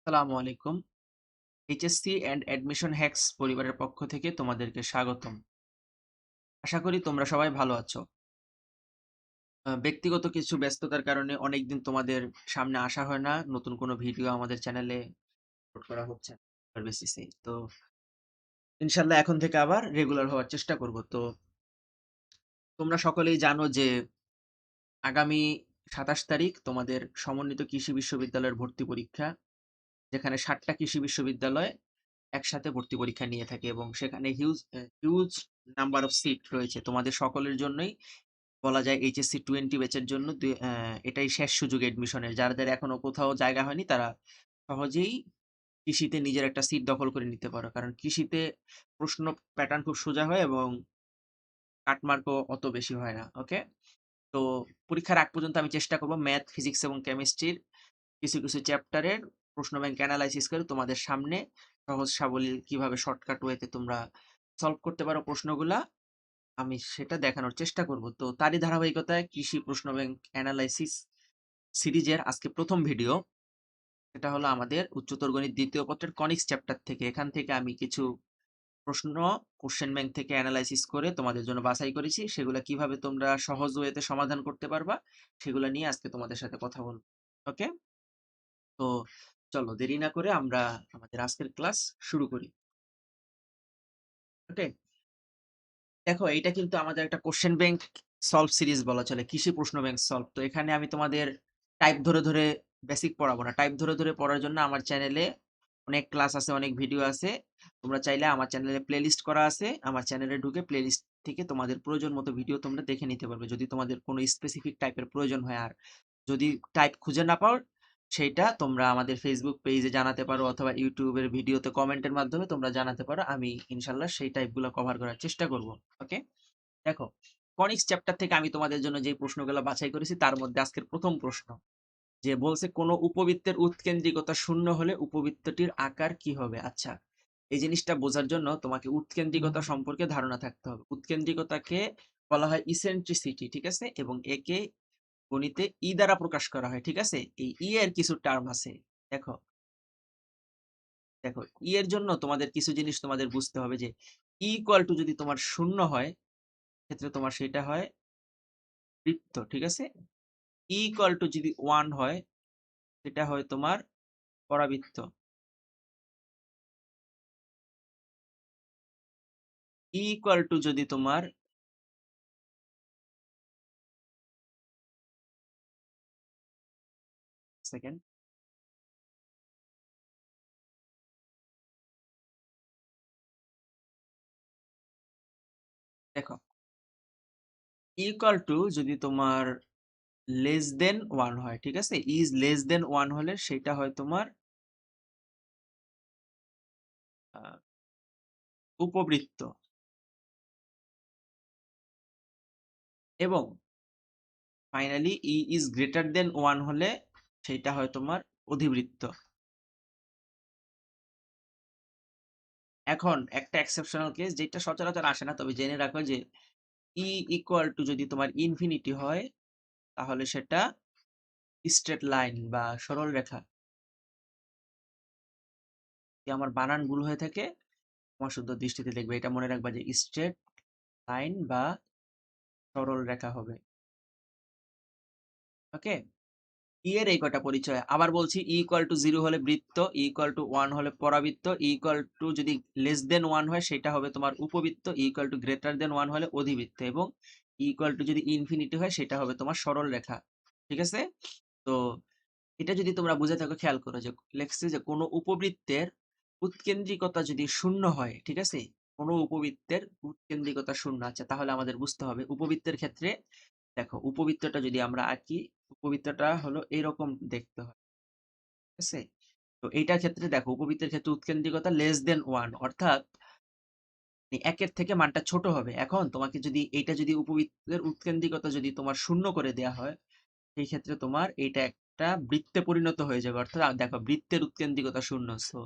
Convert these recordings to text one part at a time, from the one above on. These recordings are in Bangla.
আসসালামু আলাইকুম। এইচএসসি অ্যান্ড অ্যাডমিশন হ্যাকস পরিবারের পক্ষ থেকে তোমাদেরকে স্বাগতম। আশা করি তোমরা সবাই ভালো আছো। ব্যক্তিগত কিছু ব্যস্ততার কারণে অনেকদিন তোমাদের সামনে আসা হয় না। নতুন কোনো ভিডিও আমাদের চ্যানেলে আপলোড করা হচ্ছে না বেসিসে। তো ইনশাআল্লাহ এখন থেকে আবার রেগুলার হওয়ার চেষ্টা করব। তো তোমরা সকলেই জানো যে আগামী ২৭ তারিখ তোমাদের সমন্বিত কৃষি বিশ্ববিদ্যালয়ের ভর্তি পরীক্ষা, যেখানে ৭ টা কৃষি বিশ্ববিদ্যালয় একসাথে ভর্তি পরীক্ষা নিয়ে থাকে এবং সেখানে হিউজ নাম্বার অফ সিট রয়েছে তোমাদের সকলের জন্যই। বলা যায় এইচএসসি 20 ব্যাচের জন্য এটাই শেষ সুযোগ এডমিশনের। যাদের এখনো কোথাও জায়গা হয়নি তারা সহজেই কৃষিতে নিজের একটা সিট দখল করে নিতে পারো, কারণ কৃষিতে প্রশ্ন প্যাটার্ন খুব সোজা হয় এবং কাটমার্কও অত বেশি হয় না। ওকে, তো পরীক্ষার আগ পর্যন্ত আমি চেষ্টা করব ম্যাথ, ফিজিক্স এবং কেমিস্ট্রির কিছু কিছু চ্যাপ্টারের প্রশ্ন ব্যাংক অ্যানালাইসিস করে তোমাদের সামনে সহজ সাবলীল কিভাবে শর্টকাট ওয়েতে তোমরা সলভ করতে পারো প্রশ্নগুলা, আমি সেটা দেখানোর চেষ্টা করব। তো তারই ধারাবাহিকতায় কৃষি প্রশ্ন ব্যাংক অ্যানালাইসিস সিরিজের আজকে প্রথম ভিডিও। এটা হলো আমাদের উচ্চতর গণিত দ্বিতীয় পত্রের কনিক্স চ্যাপ্টার থেকে। এখান থেকে আমি কিছু প্রশ্ন কোশ্চেন ব্যাংক থেকে অ্যানালাইসিস করে তোমাদের জন্য বাছাই করেছি। সেগুলা কিভাবে তোমরা সহজ ওয়েতে সমাধান করতে পারবা সেগুলো নিয়ে আজকে তোমাদের সাথে কথা বলবো। ওকে, তো চলো দেরি না করে আমরা আমাদের আজকের ক্লাস শুরু করি। ওকে, দেখো এইটা কিন্তু আমাদের একটা কোশ্চেন ব্যাংক সলভ সিরিজ বলা চলে, কৃষি প্রশ্ন ব্যাংক সলভ। তো এখানে আমি তোমাদের টাইপ ধরে ধরে বেসিক পড়াবো না, টাইপ ধরে ধরে পড়ার জন্য আমার চ্যানেলে অনেক ক্লাস আছে, অনেক ভিডিও আছে। তোমরা চাইলে আমার চ্যানেলে প্লেলিস্ট করা আছে, আমার চ্যানেলে ঢুকে প্লেলিস্ট থেকে তোমাদের প্রয়োজন মতো ভিডিও তোমরা দেখে নিতে পারবে যদি তোমাদের কোনো স্পেসিফিক টাইপের প্রয়োজন হয়। আর যদি টাইপ খুঁজে না পাও সেইটা তোমরা আমাদের ফেসবুক পেজে জানাতে পারো অথবা ইউটিউবের ভিডিওতে কমেন্টের মাধ্যমে তোমরা জানাতে পারো, আমি ইনশাল্লাহ সেই টাইপগুলো কভার করার চেষ্টা করব। ওকে, দেখো কনিক্স চ্যাপ্টার থেকে আমি তোমাদের জন্য যে প্রশ্নগুলো বাছাই করেছি তার মধ্যে আজকের প্রথম প্রশ্ন যে বলছে কোন উপবৃত্তের উৎকেন্দ্রিকতা শূন্য হলে উপবৃত্তটির আকার কি হবে। আচ্ছা, এই জিনিসটা বোঝার জন্য তোমাকে উৎকেন্দ্রিকতা সম্পর্কে ধারণা থাকতে হবে। উৎকেন্দ্রিকতাকে বলা হয় ইসেন্ট্রিসিটি, ঠিক আছে, এবং একে গণিতে ই দ্বারা প্রকাশ করা হয়। ঠিক আছে, এই ই এর কিছু টার্ম আছে। দেখো দেখো ই এর জন্য তোমাদের কিছু জিনিস তোমাদের বুঝতে হবে যে ইকুয়াল টু যদি তোমার শূন্য হয় ক্ষেত্রে তোমার সেটা হয় বৃত্ত। ঠিক আছে, ইকুয়াল টু যদি 1 হয় সেটা হয় তোমার পরাবৃত্ত। ইকুয়াল টু যদি তোমার সেকেন্ড, দেখো ইকুয়াল টু যদি তোমার লেস দেন 1 হয়, ঠিক আছে, ইজ লেস দেন 1 হলে সেটা হয় তোমার আহ, উপবৃত্ত। এবং ফাইনালি ই ইজ গ্রেটার দেন 1 হলে সেটা হয় তোমার অধিবৃত্ত। এখন একটা এক্সেপশনাল কেস যেটা সচরাচর আসে না, তবে জেনে রাখো যে ই ইকুয়াল টু যদি তোমার ইনফিনিটি হয় তাহলে সেটা স্ট্রেট লাইন বা সরল রেখা। যদি আমার বানান ভুল হয়ে থাকে আমার শুদ্ধ দৃষ্টিতে দেখবে, এটা মনে রাখবা যে স্ট্রেট লাইন বা সরল রেখা হবে। ওকে, ই এর এই কটা পরিচয় আবার বলছি। ইকুয়াল টু 0 হলে বৃত্ত, ইকুয়াল টু 1 হলে পরাবৃত্ত, ইকুয়াল টু যদি লেস দেন 1 হয় সেটা হবে তোমার উপবৃত্ত, ইকুয়াল টু গ্রেটার দেন 1 হলে অধিবৃত্ত, এবং ইকুয়াল টু যদি ইনফিনিটি হয় সেটা হবে তোমার সরল রেখা। ঠিক আছে, তো এটা যদি তোমরা বুঝে থাকো খেয়াল করো যে লেখছে যে কোনো উপবৃত্তের উৎকেন্দ্রিকতা যদি শূন্য হয়, ঠিক আছে, কোনো উপবৃত্তের উৎকেন্দ্রিকতা শূন্য। আচ্ছা, তাহলে আমাদের বুঝতে হবে উপবৃত্তের ক্ষেত্রে। দেখো উপবৃত্তটা যদি আমরা আঁকি, উপবৃত্তটা হলো এরকম দেখতে হয়। ঠিক আছে, তো এইটার ক্ষেত্রে দেখো উপবৃত্তের ক্ষেত্রে উৎকেন্দ্রিকতা লেস দেন 1, অর্থাৎ একের থেকে মানটা ছোট হবে। এখন তোমাকে যদি এইটা যদি উপবৃত্তের উৎকেন্দ্রিকতা যদি তোমার শূন্য করে দেয়া হয় সেই ক্ষেত্রে তোমার এইটা একটা বৃত্তে পরিণত হয়ে যাবে, অর্থাৎ দেখো বৃত্তের উৎকেন্দ্রিকতা শূন্য। সো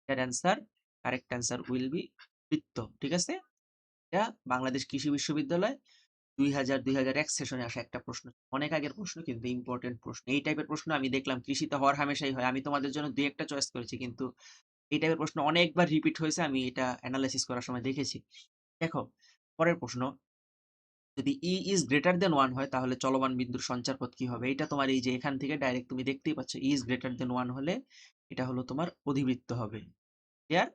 এটার answer, correct answer will be বৃত্ত। ঠিক আছে, এটা বাংলাদেশ কৃষি বিশ্ববিদ্যালয় 2000-2001 সেশনে আসা একটা প্রশ্ন। অনেক আগের প্রশ্ন কিন্তু ইম্পোর্টেন্ট প্রশ্ন। এই টাইপের প্রশ্ন আমি দেখলাম কৃষিতে হওয়ার হামেশাই হয়। আমি তোমাদের জন্য ২-১ টা চয়েস করেছি। কিন্তু এই টাইপের প্রশ্ন অনেকবার রিপিট হয়েছে। আমি এটা এনালাইসিস করার সময় দেখেছি। দেখো, পরের প্রশ্ন, যদি E is greater than 1 হয় তাহলে চলমান বিন্দুর সঞ্চার পথ কি হবে? এটা তোমার এই যে এখান থেকে ডাইরেক্ট তুমি দেখতেই পাচ্ছ E is greater than 1 হলে এটা হলো তোমার অধিবৃত্ত হবে। ক্লিয়ার?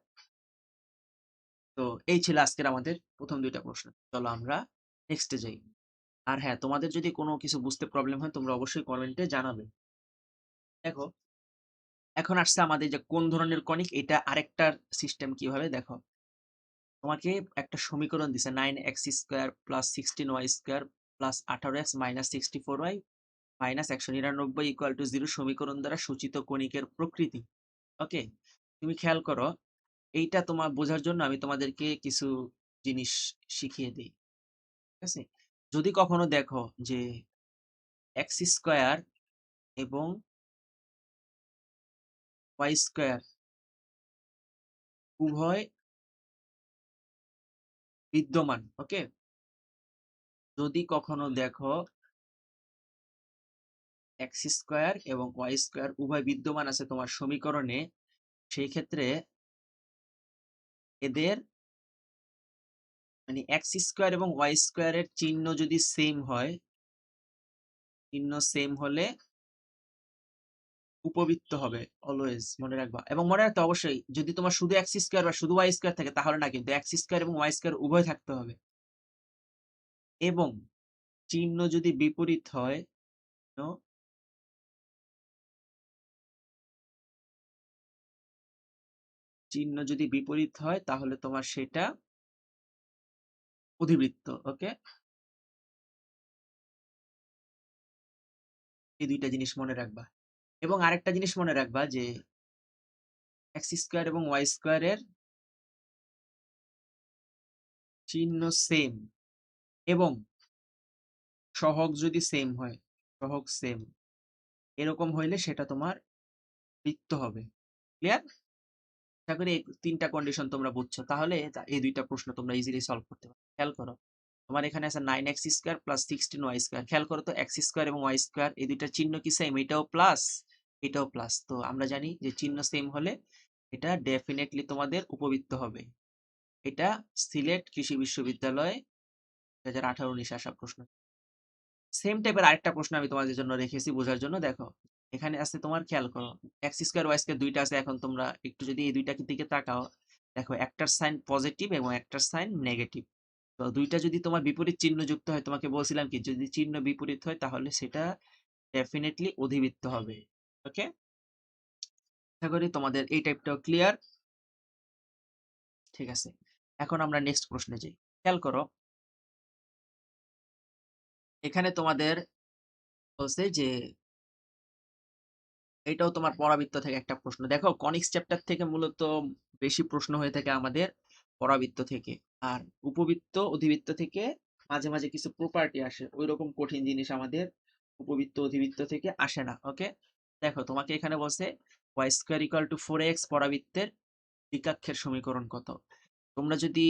তো এই ছিল আজকের আমাদের প্রথম ২ টা প্রশ্ন। চলো আমরা নেক্সটে যাই। আর হ্যাঁ, তোমাদের যদি কোনো কিছু বুঝতে প্রবলেম হয় তোমরা অবশ্যই কমেন্টে জানাবে। দেখো, এখন আসছে আমাদের যে কোন ধরনের কনিক, এটা আরেকটার সিস্টেম কিভাবে দেখো। তোমাকে একটা সমীকরণ দিছে 9x² plus 16y² plus 18x minus 64y minus 199 equal to 0 সমীকরণ দ্বারা সূচিত কণিকের প্রকৃতি। ওকে, তুমি খেয়াল করো, এইটা তোমার বোঝার জন্য আমি তোমাদেরকে কিছু জিনিস শিখিয়ে দিই। ঠিক আছে? যদি কখনো দেখো যে x² এবং y² উভয় বিদ্যমান, ওকে, যদি কখনো দেখো x² এবং y² উভয় বিদ্যমান আছে তোমার সমীকরণে, সেই ক্ষেত্রে এদের মানে x² এবং y² এর চিহ্ন যদি সেম হয়, চিহ্ন সেম হলে উপবৃত্ত হবে, অলওয়েজ মনে রাখবা। এবং মনে রাখতে অবশ্যই যদি তোমার শুধু x² বা শুধু y² থাকে তাহলে না, কিন্তু x² এবং y² উভয় থাকতে হবে। এবং চিহ্ন যদি বিপরীত হয়, চিহ্ন যদি বিপরীত হয় তাহলে তোমার সেটা অধিবৃত্ত। ওকে, এই দুইটা জিনিস মনে রাখবা। এবং আরেকটা জিনিস মনে রাখবা যে x² এবং y² এর চিহ্ন সেম এবং সহগ যদি সেম হয়, সহগ সেম, এরকম হইলে সেটা তোমার বৃত্ত হবে। ক্লিয়ার? আশা করি এই ৩ টা কন্ডিশন তোমরা বুঝছো। তাহলে এই ২ টা প্রশ্ন তোমরা ইজিলি সলভ করতে পারো। খেয়াল করো। তোমার এখানে আছে 9x² প্লাস 16y²। খেয়াল করো তো x² এবং y² এই ২ টার চিহ্ন কি সেম? এটাও প্লাস, এটাও প্লাস। তো আমরা জানি যে চিহ্ন সেম হলে এটা ডেফিনিটলি তোমাদের উপবৃত্ত হবে। এটা সিলেট কৃষি বিশ্ববিদ্যালয় ২০১৮-১৯ আসা প্রশ্ন। সেম টাইপের আরেকটা প্রশ্ন আমি তোমাদের জন্য রেখেছি বোঝার জন্য। দেখো, এখানে আছে তোমার, খেয়াল করো, x² y² ২ টা আছে। এখন তোমরা একটু যদি এই ২ টার দিকে তাকাও, দেখো একটার সাইন পজিটিভ এবং একটার সাইন নেগেটিভ। তো ২ টা যদি তোমার বিপরীত চিহ্ন যুক্ত হয়, তোমাকে বলছিলাম কি যদি চিহ্ন বিপরীত হয় তাহলে সেটা ডেফিনিটলি অধিবৃত্ত হবে। ওকে? আশা করি তোমাদের এই টাইপটাও ক্লিয়ার। ঠিক আছে। এখন আমরা নেক্সট প্রশ্নে যাই। খেয়াল করো, এখানে তোমাদের বলছে যে এটাও তোমার পরাবৃত্ত থেকে একটা প্রশ্ন। দেখো, কনিক্স চ্যাপ্টার থেকে মূলত বেশি প্রশ্ন হয়ে থাকে আমাদের পরাবৃত্ত থেকে। আর উপবৃত্ত, অধিবৃত্ত থেকে মাঝে মাঝে কিছু প্রপার্টি আসে। ওইরকম কঠিন জিনিস আমাদের উপবৃত্ত, অধিবৃত্ত থেকে আসে না। ওকে? দেখো, তোমাকে এখানে বলছে y² = 4x পরাবৃত্তের দ্বিকাক্ষের সমীকরণ কত? তোমরা যদি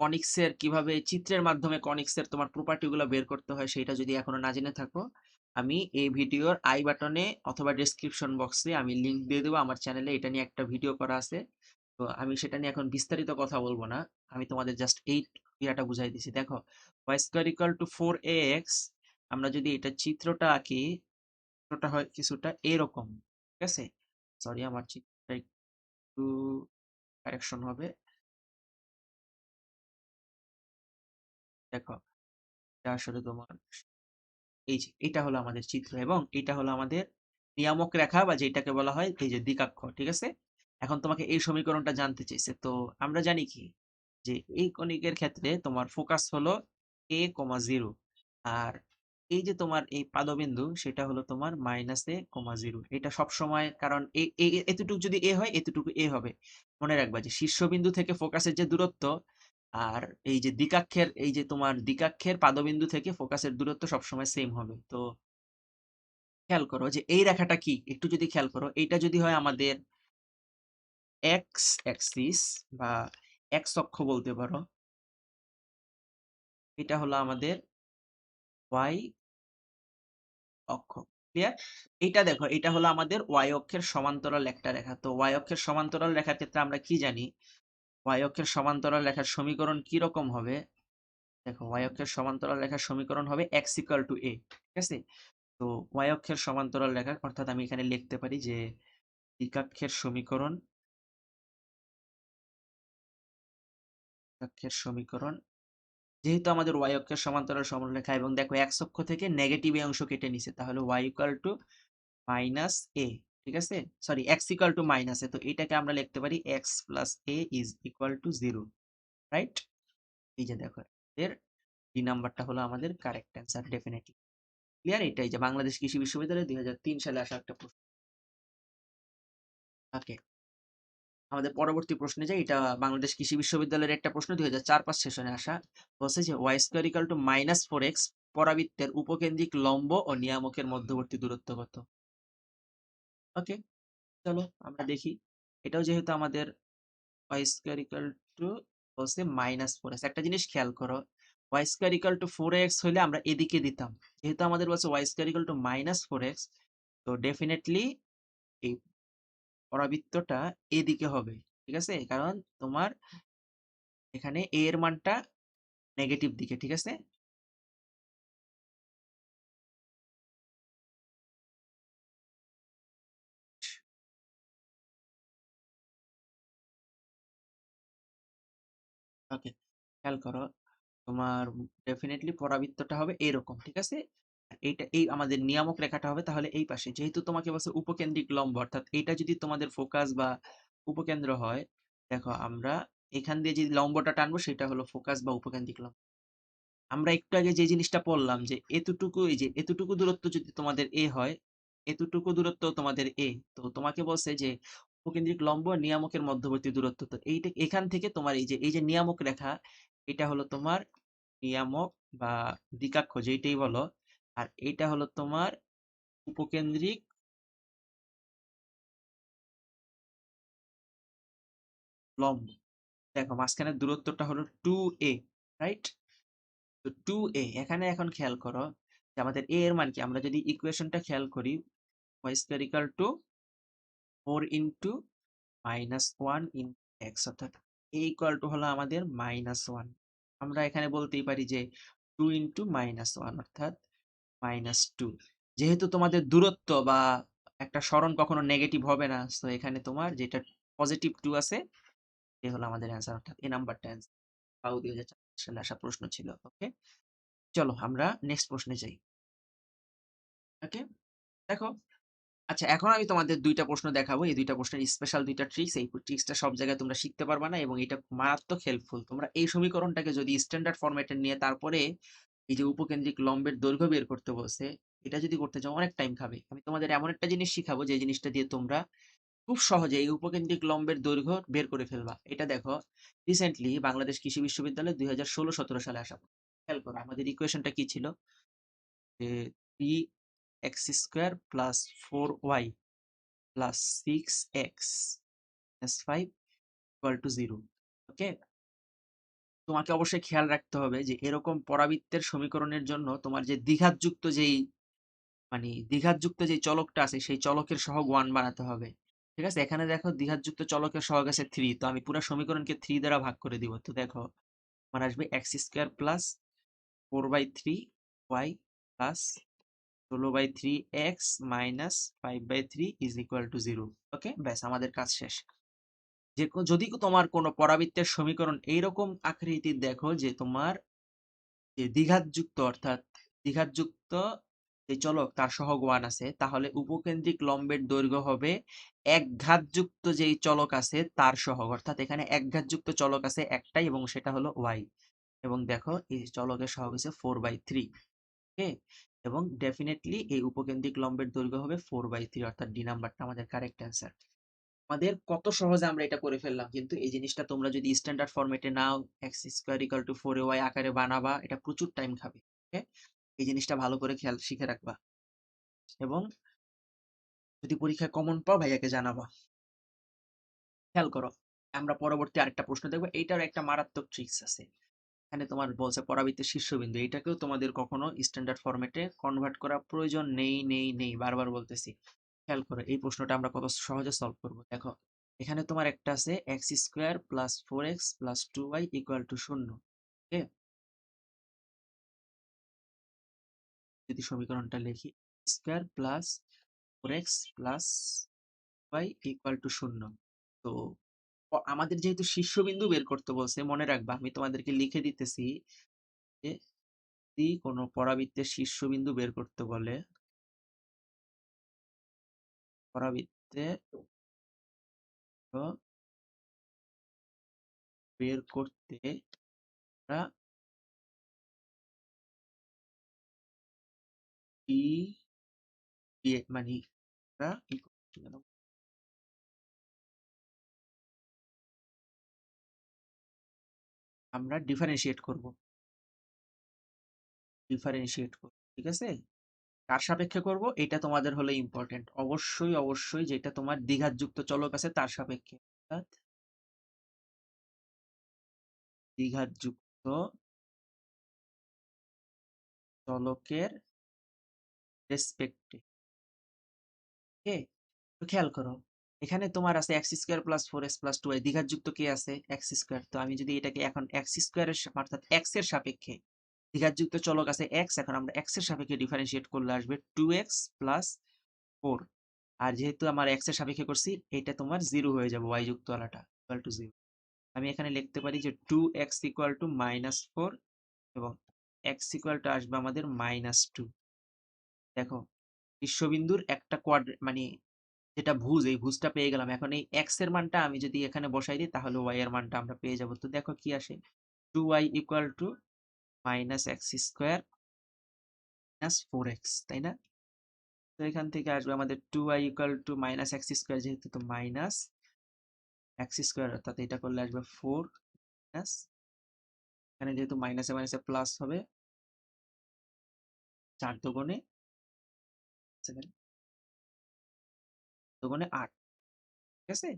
কনিক্সের কিভাবে চিত্রের মাধ্যমে কনিক্সের তোমার প্রপার্টি গুলো বের করতে হয় সেটা যদি এখনো না জেনে থাকো, আমি এই ভিডিওর আই বাটনে অথবা ডেসক্রিপশন বক্সে আমি লিংক দিয়ে দেবো। আমার চ্যানেলে এটা নিয়ে একটা ভিডিও করা আছে। তো আমি সেটা নিয়ে এখন বিস্তারিত কথা বলবো না। আমি তোমাদের জাস্ট এই ইয়াটা বুঝাই দিছি। দেখো, y² = 4ax, আমরা যদি এটা চিত্রটা আঁকি, চিত্রটা হয় কিছুটা এরকম। ঠিক আছে? সরি, আমার চিত্রটা একটু কারেকশন হবে। দেখো, এটা আসলে তোমার এই যে এটা হলো আমাদের চিত্র এবং এটা হলো আমাদের নিয়ামক রেখা বা যেটাকে বলা হয় এই যে দ্বিকাক্ষ। ঠিক আছে? এখন তোমাকে এই সমীকরণটা জানতে চাইছে। তো আমরা জানি কি যে এই কণিকের ক্ষেত্রে তোমার ফোকাস হলো a,0 আর এই যে তোমার এই পাদবিন্দু সেটা হলো তোমার -a,0। এটা সব সময়, কারণ এতটুকু যদি a হয় এতটুকু a হবে। মনে রাখবা যে শীর্ষবিন্দু থেকে ফোকাসের যে দূরত্ব আর এই যে দ্বিকাক্ষের, এই যে তোমার দ্বিকাক্ষের পাদবিন্দু থেকে ফোকাসের দূরত্ব সবসময় সেম হবে। তো খেয়াল করো যে এই রেখাটা কি, একটু যদি খেয়াল করো, এইটা যদি হয় আমাদের এক্স অ্যাক্সিস বা এক্স অক্ষ বলতে পারো, এটা হলো আমাদের ওয়াই অক্ষ। ক্লিয়ার? এইটা দেখো, এটা হলো আমাদের ওয়াই অক্ষের সমান্তরাল একটা রেখা। তো ওয়াই অক্ষের সমান্তরাল রেখার ক্ষেত্রে আমরা কি জানি? ওয়াই অক্ষের সমান্তরাল রেখার সমীকরণ কি রকম হবে? দেখো, ওয়াই অক্ষের সমান্তরাল রেখার সমীকরণ হবে x ইকুয়াল টু a। ঠিক আছে? তো ওয়াই অক্ষের সমান্তরাল রেখা, অর্থাৎ আমি এখানে লিখতে পারি যে একাক্ষের সমীকরণ, একাক্ষের সমীকরণ, যেহেতু আমাদের ওয়াই অক্ষের সমান্তরাল সরলরেখা এবং দেখো এক্স অক্ষ থেকে নেগেটিভ অংশ কেটে নিছে, তাহলে Y equal to minus A. ঠিক আছে, sorry, X equal to minus A, তো এটাকে আমরা লিখতে পারি X plus A is equal to zero. Right? এই যে দেখো, এর ডি নাম্বারটা হলো আমাদের কারেক্ট অ্যান্সার ডেফিনেটলি। ক্লিয়ার? এটাই যে বাংলাদেশ কৃষি বিশ্ববিদ্যালয়ে 2003 সালে আসা একটা প্রশ্ন। ওকে, আমাদের পরবর্তী প্রশ্নে যাই। এটা বাংলাদেশ কৃষি বিশ্ববিদ্যালয়ের একটা প্রশ্ন, 2004-05 সেশনে আসা। বলছে যে Y square equal to minus four X পরাবৃত্তের উপকেন্দ্রিক লম্ব ও নিয়ামকের মধ্যবর্তী দূরত্ব কত? ওকে, চলো আমরা দেখি। এটাও যেহেতু আমাদের ওয়াই স্কোয়ার ইকুয়াল টু বলছে মাইনাস ফোর এক্স, একটা জিনিস খেয়াল করো, y square equal to four x হলে আমরা এদিকে দিতাম, যেহেতু আমাদের বলছে y square equal to minus four x, তো ডেফিনেটলি এই পরাবৃত্তটা এদিকে হবে। ঠিক আছে, কারণ তোমার এখানে এ এর মানটা নেগেটিভ দিকে। ঠিক আছে, ওকে, খেয়াল করো, তোমার ডেফিনেটলি পরাবৃত্তটা হবে এরকম। ঠিক আছে, আর এইটা, এই আমাদের নিয়ামক রেখাটা হবে তাহলে এই পাশে, যেহেতু তোমাকে বলছে উপকেন্দ্রিক লম্ব, অর্থাৎ এইটা যদি তোমাদের ফোকাস বা উপকেন্দ্র হয়, দেখো আমরা এখান দিয়ে যে লম্বটা টানবো সেটা হলো ফোকাস বা উপকেন্দ্রিক লম্ব। আমরা একটু আগে যে জিনিসটা পড়লাম যে এতটুকু, এই যে এতটুকু দূরত্ব যদি তোমাদের এ হয়, এতটুকু দূরত্ব তোমাদের এ, তো তোমাকে বলছে যে উপকেন্দ্রিক লম্ব আর নিয়ামকের মধ্যবর্তী দূরত্ব, তো এইটা এখান থেকে তোমার এই যে নিয়ামক রেখা, এটা হলো তোমার নিয়ামক বা দ্বিকাক্ষ যেইটাই বলো, আর এইটা হলো তোমার উপকেন্দ্রিক লম্ব। দেখো মাঝখানের দূরত্বটা হলো টু এ। রাইট? তো টু এ, এখানে এখন খেয়াল করো যে আমাদের এ এর মান কি, আমরা যদি ইকুয়েশনটা খেয়াল করি, y square equal to 4 into minus one in x, অর্থাৎ এ ইকুয়াল টু হলো আমাদের মাইনাস ওয়ান। আমরা এখানে বলতেই পারি যে টু ইন্টু মাইনাস ওয়ান, অর্থাৎ মাইনাস টু। যেহেতু তোমাদের দূরত্ব বা একটা সরণ কখনো নেগেটিভ হবে না, তো এখানে তোমার যেটা পজিটিভ টু আছে, এ হলো আমাদের অ্যান্সার, অর্থাৎ এই নাম্বারটা অ্যান্সার। তাও 2004 সালে আসা প্রশ্ন ছিল। ওকে, চলো আমরা নেক্সট প্রশ্নে যাই। ওকে, দেখো, আচ্ছা এখন আমি তোমাদের দুইটা প্রশ্ন দেখাবো, এই দুইটা প্রশ্নের স্পেশাল দুইটা ট্রিক্স, এই ট্রিক্সটা সব জায়গায় তোমরা শিখতে পারবা না এবং এটা মারাত্মক হেল্পফুল। তোমরা এই সমীকরণটাকে যদি স্ট্যান্ডার্ড ফরম্যাটে নিয়ে তারপরে এই যে উপকেন্দ্রিক লম্বের দৈর্ঘ্য বের করতে বলছে, এটা যদি করতে যাও অনেক টাইম খাবে। আমি তোমাদের এমন একটা জিনিস শিখাবো যে জিনিসটা দিয়ে তোমরা খুব সহজে এই উপকেন্দ্রিক লম্বের দৈর্ঘ্য বের করে ফেলবা। এটা দেখো, রিসেন্টলি বাংলাদেশ কৃষি বিশ্ববিদ্যালয় 2016-17 সালে আসা। খেয়াল করো আমাদের ইকুয়েশনটা কি ছিল, যে three X square plus four Y plus six X plus five equal to zero. Okay, তোমাকে অবশ্যই খেয়াল রাখতে হবে যে এরকম পরাবৃত্তের সমীকরণের জন্য তোমার যে দ্বিঘাতযুক্ত যেই, মানে দ্বিঘাতযুক্ত যে চলকটা আছে সেই চলকের সহগ ওয়ান বানাতে হবে। ঠিক আছে, এখানে দেখো দ্বিঘাতযুক্ত চলকের সহগ আছে থ্রি, তো আমি পুরো সমীকরণকে থ্রি দ্বারা ভাগ করে দিব। তো দেখো আমার আসবে X square plus four by three Y plus 16/3 X minus 5/3 is equal to zero. Okay, ব্যাস আমাদের কাজ শেষ। যে যদি তোমার কোনো পরাবৃত্তের সমীকরণ এইরকম আকৃতির দেখো যে তোমার যে দ্বিঘাতযুক্ত, অর্থাৎ দ্বিঘাতযুক্ত যে চলক তার সহগ ওয়ান আছে, তাহলে উপকেন্দ্রিক লম্বের দৈর্ঘ্য হবে একঘাতযুক্ত যেই চলক আছে তার সহগ, অর্থাৎ এখানে একঘাতযুক্ত চলক আছে একটাই এবং সেটা হলো ওয়াই, এবং দেখো এই চলকের সহগ হচ্ছে 4/3। ওকে, এবং ডেফিনেটলি এই উপকেন্দ্রিক লম্বের দৈর্ঘ্য হবে 4/3, অর্থাৎ ডি নাম্বারটা আমাদের কারেক্ট অ্যান্সার। আমাদের কত সহজে আমরা এটা করে ফেললাম, কিন্তু এই জিনিসটা তোমরা যদি স্ট্যান্ডার্ড ফরম্যাটে নাও, X square equal to four Y আকারে বানাবা, এটা প্রচুর টাইম খাবে। ওকে, এই জিনিসটা ভালো করে খেয়াল শিখে রাখবা এবং যদি পরীক্ষায় কমন পাও ভাইয়াকে জানাবা। খেয়াল করো, আমরা পরবর্তী আরেকটা প্রশ্ন দেখবো, এইটার একটা মারাত্মক ট্রিক্স আছে। এখানে তোমার বলছে পরাবৃত্তের শীর্ষবিন্দু, এটাকেও তোমাদের কখনো স্ট্যান্ডার্ড ফরম্যাটে কনভার্ট করা প্রয়োজন নেই, বারবার বলতেছি। খেয়াল করো এই প্রশ্নটা আমরা কত সহজে সলভ করব। দেখো এখানে তোমার একটা আছে x square plus 4x plus 2y equal to 0। ওকে, যদি সমীকরণটা লিখি square plus 4x plus y equal to 0। তো আমাদের যেহেতু শীর্ষবিন্দু বের করতে বলছে, মনে রাখবা আমি তোমাদেরকে লিখে দিতেছি যে যদি কোনো পরাবৃত্তের শীর্ষবিন্দু বের করতে বলে, পরাবৃত্তে বের করতে আমরা কি মানে আমরা কি করতে গেল? আমরা ডিফারেন্সিয়েট করব, ঠিক আছে? কার সাপেক্ষে করব এটা তোমাদের হলো ইম্পর্টেন্ট, অবশ্যই যেটা তোমার দ্বিঘাতযুক্ত চলক আছে তার সাপেক্ষে, অর্থাৎ দ্বিঘাতযুক্ত চলকের রেসপেক্টে। ওকে, তো খেয়াল করো এখানে তোমার আছে x square plus 4x plus 2y, দ্বিঘাতযুক্ত কে আছে এক্স স্কোয়ার। তো আমি যদি এটাকে এখন এক্স স্কোয়ারের অর্থাৎ এক্স এর সাপেক্ষে, দ্বিঘাতযুক্ত চলক আছে এক্স, এখন আমরা এক্স এর সাপেক্ষে ডিফারেন্সিয়েট করলে আসবে 2x প্লাস 4। আর যেহেতু আমার এক্স এর সাপেক্ষে করছি, এটা তোমার 0 হয়ে যাবে, y যুক্ত আলাটা ইকুয়াল টু 0। আমি এখানে লিখতে পারি যে 2x ইকুয়াল টু -4 এবং x ইকুয়াল টু আসবে আমাদের -2। দেখো শীর্ষবিন্দুর একটা মানে যেটা ভুজ, এই ভুজটা পেয়ে গেলাম। এখন এই x এর মানটা আমি যদি এখানে বসাই দিই তাহলে y এর মানটা আমরা পেয়ে যাব। তো দেখো কি আসে, 2y equal to -x square -4x, তাই না? তো এখান থেকে আসবে আমাদের 2y equal to -x square, যেহেতু তো মাইনাস x স্কোয়ার, অর্থাৎ এটা করলে আসবে 4 মাইনাস, এখানে যেহেতু মাইনাসে মাইনাসে প্লাস হবে, 4 দুগুণে 8, ঠিক আছে?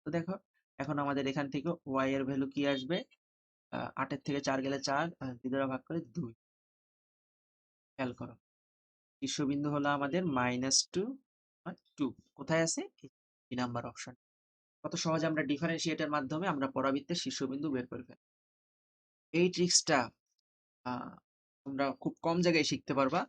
তো দেখো এখন আমাদের এখান থেকে y এর ভ্যালু কি আসবে, 8 এর থেকে 4 গেলে 4, 2 দ্বারা ভাগ করে 2। খেয়াল করো শীর্ষবিন্দু হলো আমাদের -2 আর 2, কোথায় আছে? 3 নাম্বার অপশন। কত সহজে আমরা ডিফারেন্সিয়েটের মাধ্যমে আমরা পরাবৃত্তের শীর্ষবিন্দু বের করে ফেলি। এই ট্রিক্সটা তোমরা খুব কম জায়গায় শিখতে পারবা।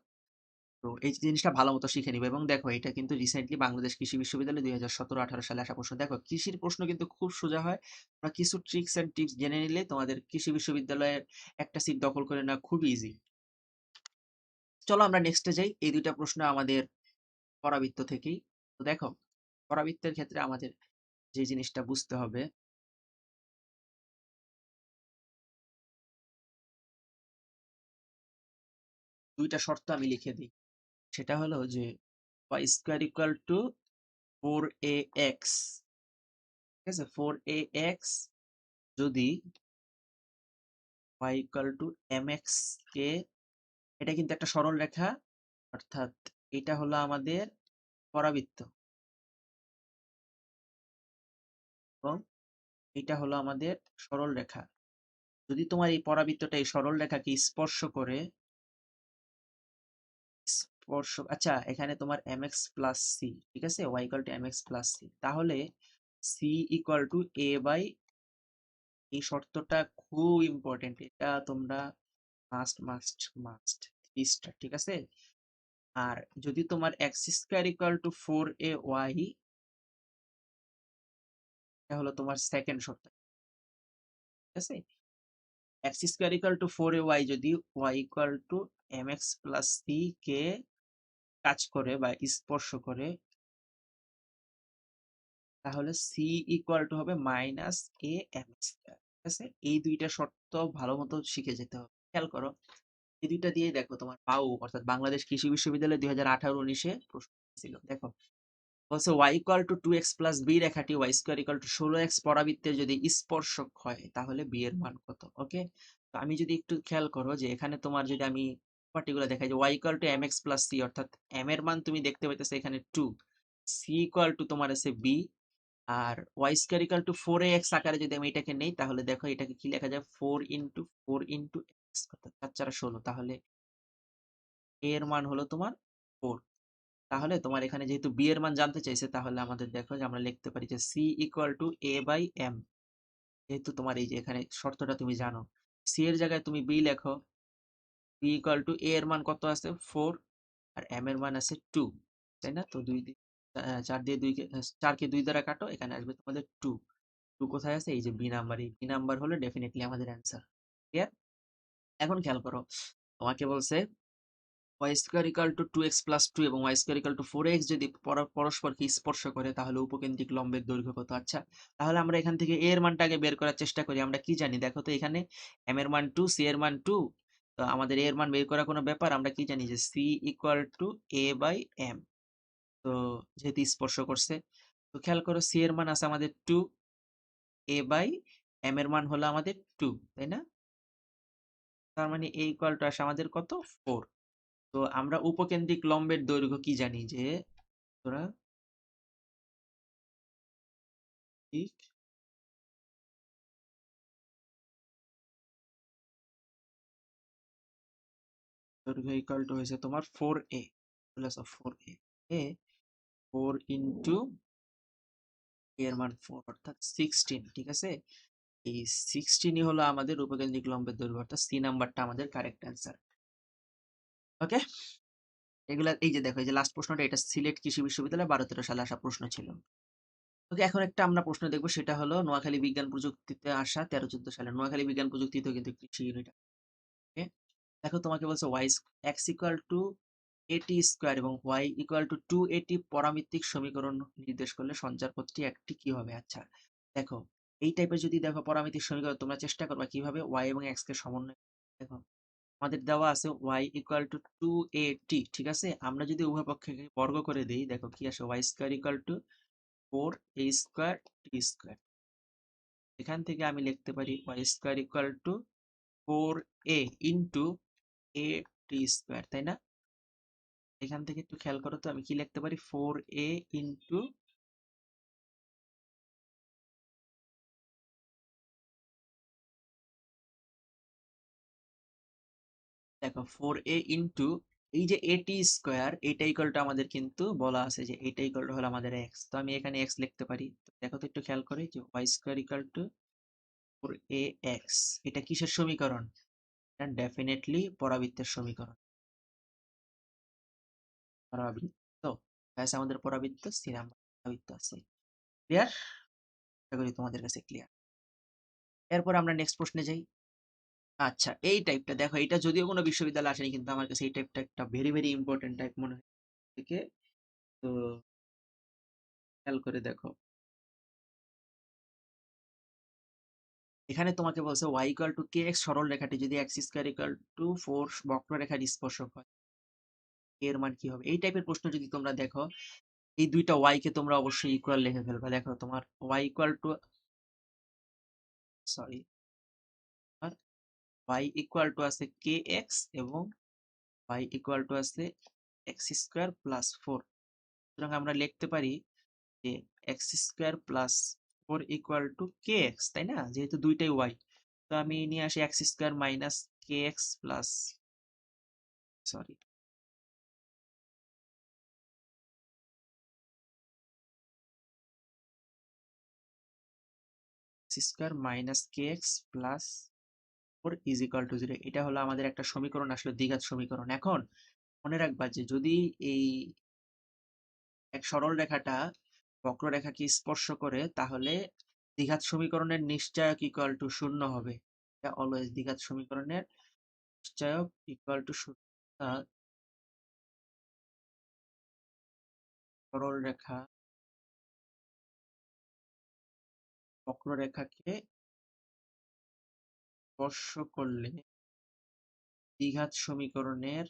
তো এই জিনিসটা ভালো মতো শিখে নিবে। এবং দেখো এটা কিন্তু রিসেন্টলি বাংলাদেশ কৃষি বিশ্ববিদ্যালয়ে 2017-18 সালে আসা প্রশ্ন। দেখো কৃষির প্রশ্ন কিন্তু খুব সোজা হয়, তোমরা কিছু ট্রিক্স এন্ড টিপস জেনে নিলে তোমাদের কৃষি বিশ্ববিদ্যালয়ের একটা সিট দখল করে নেওয়া খুবই ইজি। চলো আমরা নেক্সটে যাই। এই দুইটা প্রশ্ন আমাদের পরাবৃত্ত থেকেই। তো দেখো পরাবৃত্তের ক্ষেত্রে আমাদের যে জিনিসটা বুঝতে হবে, দুইটা শর্ত আমি লিখে দিই। সেটা হলো যে y square equal to 4ax, ঠিক আছে? 4ax যদি y ইকুয়াল টু mx কে, এটা কিন্তু একটা সরল রেখা, অর্থাৎ এটা হলো আমাদের পরাবৃত্ত এবং এটা হলো আমাদের সরল রেখা। যদি তোমার এই পরাবৃত্তটা এই সরল রেখাকে স্পর্শ করে, আচ্ছা এখানে তোমার mx প্লাস c, ঠিক আছে, y equal to mx plus c, তাহলে c equal to a by, এই শর্তটা খুব ইম্পর্টেন্ট, এটা তোমরা মাস্ট স্টার, ঠিক আছে? আর যদি তোমার x square equal to 4ay, এটা হলো তোমার সেকেন্ড শর্ত, ঠিক আছে? X square equal to 4ay যদি y equal to mx plus c কে কাজ করে বা স্পর্শ করে, তাহলে c ইকুয়াল টু হবে মাইনাস a mx স্কয়ার, ঠিক আছে? এই দুইটা শর্ত ভালো মতো শিখে যেতে হবে। খেয়াল করো এই দুইটা দিয়ে দেখো তোমার বাউ অর্থাৎ বাংলাদেশ কৃষি বিশ্ববিদ্যালয় 2018-19 প্রশ্ন ছিল। দেখো বলছে y equal two 2x plus b রেখাটি y square equal to 16x পরাবৃত্তে যদি স্পর্শক হয় তাহলে b এর মান কত? ওকে, তো আমি যদি একটু খেয়াল করো যে এখানে তোমার যদি আমি পার্টিকুলার দেখাই যে y equal to mx plus c, অর্থাৎ m এর মান তুমি দেখতে পাইতেছো এখানে 2, c ইকুয়াল টু তোমার আছে b, আর y square equal to 4ax আকারে যদি আমি এটাকে নেই তাহলে দেখো এটাকে কি লেখা যায় 4 × 4 × x অর্থাৎ 4 × 16। তাহলে a এর মান হলো তোমার 4। তাহলে তোমার এখানে যেহেতু b এর মান জানতে চাইছে তাহলে আমাদের দেখো যে আমরা লিখতে পারি যে c ইকুয়াল টু a/m। যেহেতু তোমার এই যে এখানে শর্তটা তুমি জানো, c এর জায়গায় তুমি b লেখো, b ইকুয়াল টু a এর মান কত আছে 4 আর m এর মান আছে 2, তাই না? তো 4 দিয়ে 2 কে 4 কে 2 দ্বারা কাটো, এখানে আসবে তোমাদের 2। 2 কোথায় আছে? এই যে বি নাম্বার, এই বি নাম্বার হলো ডেফিনেটলি আমাদের অ্যান্সার। ক্লিয়ার? এখন খেয়াল করো, তোমাকে বলছে y square equal to 2x plus 2 এবং y square equal to 4x যদি পরস্পরকে স্পর্শ করে তাহলে উপকেন্দ্রিক লম্বের দৈর্ঘ্য কত? আচ্ছা, তাহলে আমরা এখান থেকে a এর মানটা আগে বের করার চেষ্টা করি। আমরা কি জানি দেখো তো, এখানে m এর মান 2, c এর মান 2। তো আমাদের a এর মান বের করা কোনো ব্যাপার? আমরা কি জানি যে c ইকুয়াল টু a/m। তো যেহেতু স্পর্শ করছে, তো খেয়াল করো c এর মান আছে আমাদের 2, a/m এর মান হলো আমাদের 2, তাই না? তার মানে a ইকুয়াল টু আসে আমাদের কত? 4। তো আমরা উপকেন্দ্রিক লম্বের দৈর্ঘ্য কি জানি যে তোরা ঠিক দৈর্ঘ্য ইকুয়াল টু হয়েছে তোমার 4a প্লাস 4a এ 4 ইন্টু এর মান 4 অর্থাৎ 16। ঠিক আছে, এই 16ই হলো আমাদের উপকেন্দ্রিক লম্বের দৈর্ঘ্য, অর্থাৎ সি নাম্বারটা আমাদের কারেক্ট অ্যান্সার। ওকে, এগুলা এই যে দেখো, এই যে লাস্ট প্রশ্নটা, এটা সিলেট কৃষি বিশ্ববিদ্যালয় 12-13 সালে আসা প্রশ্ন ছিল। ওকে, এখন একটা আমরা প্রশ্ন দেখবো, সেটা হলো নোয়াখালী বিজ্ঞান প্রযুক্তিতে আসা 13-14 সালে। নোয়াখালী বিজ্ঞান প্রযুক্তিতেও কিন্তু কৃষি ইউনিট। দেখো তোমাকে বলছে এক্স ইকুয়াল টু এটি স্কোয়ার এবং ওয়াই ইকুয়াল টু 280 পরামিতিক সমীকরণ নির্দেশ করলে সঞ্চার পথটি একটি কি হবে? আচ্ছা, দেখো এই টাইপের যদি দেখো পরামিতিক সমীকরণ, তোমরা চেষ্টা করবা কিভাবে ওয়াই এবং এক্স কে সমন্বয়। দেখো আমাদের দেওয়া আছে ওয়াই ইকুয়াল টু 280, ঠিক আছে? আমরা যদি উভয় পক্ষকে বর্গ করে দিই, দেখো কি আসে, y square equal to 4a square t square. এখান থেকে আমি লিখতে পারি y square equal to 4a into a t square, তাই না? এখান থেকে একটু খেয়াল করো তো, আমি কি লিখতে পারি? 4a ইন্টু, দেখো 4a ইন্টু এই যে এটি স্কোয়ার, এটা ইকুয়াল টু আমাদের কিন্তু বলা আছে যে এটা ইকুয়াল টু হলো আমাদের এক্স। তো আমি এখানে এক্স লিখতে পারি। তো দেখো তো একটু খেয়াল করে যে Y square equal to 4a x, এটা কিসের সমীকরণ? এটা ডেফিনেটলি পরাবৃত্তের সমীকরণ। পরাবৃত্ত আছে আমাদের, পরাবৃত্ত সি নাম্বার পরাবৃত্ত আছে। ক্লিয়ার? আশা করি তোমাদের কাছে ক্লিয়ার। এরপর আমরা নেক্সট প্রশ্নে যাই। আচ্ছা, এই টাইপটা দেখো, এটা যদিও কোনো বিশ্ববিদ্যালয়ে আসেনি কিন্তু আমার কাছে এই টাইপটা একটা ভেরি ভেরি ইম্পর্টেন্ট টাইপ মনে হয় থেকে। তো খেয়াল করে দেখো, এখানে তোমাকে বলছে y equal to k x সরল রেখাটি যদি এক্স স্কোয়ার ইকুয়াল টু 4 বক্ররেখার স্পর্শক হয়, এর মান কি হবে? এই টাইপের প্রশ্ন যদি তোমরা দেখো, এই দুইটা y কে তোমরা অবশ্যই ইকুয়াল লিখে ফেলবা। দেখো তোমার y ইকুয়াল টু, সরি, আর y ইকুয়াল টু আছে কে এক্স এবং y ইকুয়াল টু আছে এক্স স্কোয়ার প্লাস 4। সুতরাং আমরা লিখতে পারি যে x square plus 4 equal to k x, তাই না? যেহেতু দুইটাই ওয়াই, তো আমি নিয়ে আসি x square minus k x plus, sorry, x square minus k x plus 4 is equal to 0। এটা হলো আমাদের একটা সমীকরণ, আসলে দ্বিঘাত সমীকরণ। এখন মনে রাখবা যে যদি এই এক সরল রেখাটা বক্ররেখাকে স্পর্শ করে তাহলে দ্বিঘাত সমীকরণের নিশ্চয়ক ইকুয়াল টু 0 হবে। এটা অলওয়েজ দ্বিঘাত সমীকরণের নিশ্চয়ক ইকুয়াল টু 0। সরল রেখা বক্ররেখাকে স্পর্শ করলে দ্বিঘাত সমীকরণের